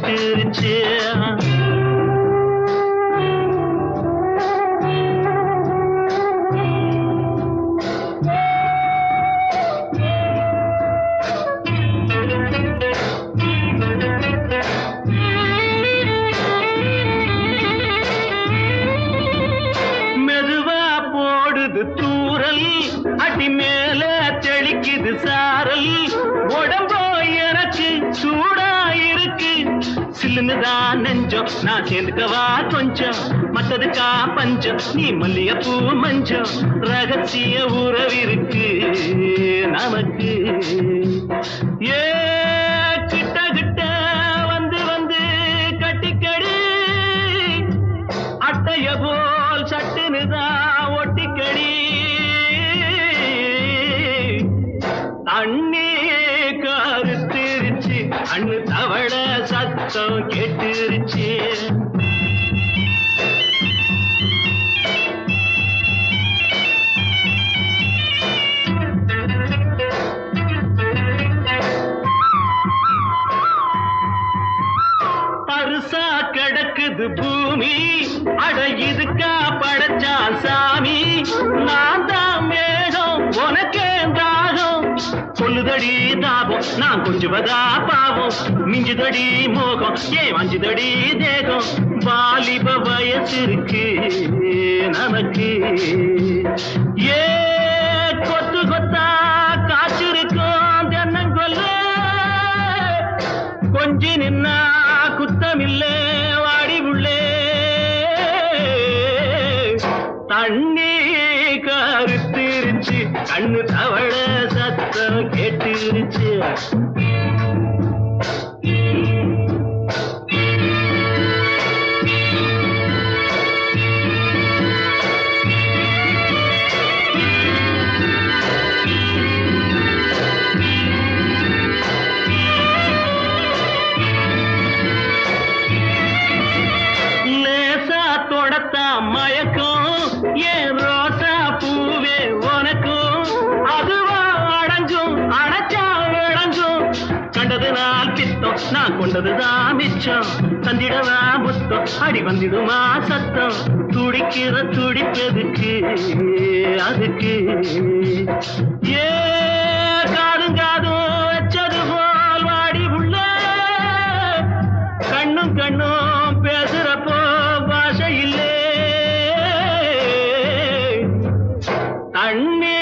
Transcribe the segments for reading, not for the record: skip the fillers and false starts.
கெட்டுருச்சு. மெதுவா போடுது தூரல், அடி மேல தெளிக்குது சாரல், உடம்போ எனக்கு சூடா இருக்கு, சில்லுன்னுதான் நெஞ்சம், நான் சேர்ந்துக்கவா கொஞ்சம், மத்ததுக்கா பஞ்சம், நீ மல்லிகைப்பூ மஞ்சம், ரகசிய உறவிருக்கு நமக்கு. ஏ கிட்ட கிட்ட வந்து வந்து கட்டிக்கடி, அட்டைய போல் சட்டுனுதான் ஒட்டிக்கடி, தண்ணி கருத்திருச்சு, அண்ணு தவள சத்தம் கேட்டுருச்சு. பருசா கிடக்குது பூமி, அட இதுக்கா படைச்சா சாமி, நான் தான் மேகம் உனக்கே தாகம், சொல்லுதடி தாபம் நான் கொஞ்சுவதா பாவம், மிஞ்சுதடி மோகம் ஏன் வஞ்சுதடி தேகம், வாலிப வயசு இருக்கு நமக்கு. ஏ கொத்து கொத்தா காய்ச்சிருக்கும் தென்னங்கொல்ல, கொஞ்சி நின்னா குத்தமில்லே வாடி உள்ளே, தண்ணி கருத்திருச்சு, கண்ணு தவள சத்தம் கேட்டுருச்சு. தொடத்தா மயக்கம் ஏன் ரோசா பூவே உனக்கும், அதுவா அடங்கும் அடைச்சா விளங்கும், கண்டது நாள் பித்தம் நான் கொண்டதுதான் மிச்சம், தந்திடவா முத்தம் அடி வந்திடுமா சத்தம், துடிக்கிற துடிப்பதுக்கு அதுக்கு. ஏ காதும் காதும் வச்சது போல் வாடி உள்ள, கண்ணும் கண்ணும் பேசுறப்போ பாஷை இல்லே, தண்ணி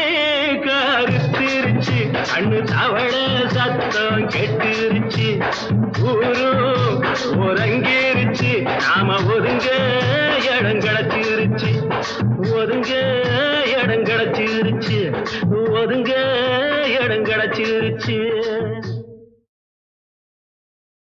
கருத்திருச்சு, கண்ணு தவள சத்தம் கெட்டுருச்சு, ஊரும் உறங்கிருச்சு, நாம ஒதுங்க இடம் கிடச்சிருச்சு, ஒதுங்க இடம் கிடச்சிருச்சு, ஒதுங்க இடம் கிடச்சிருச்சு.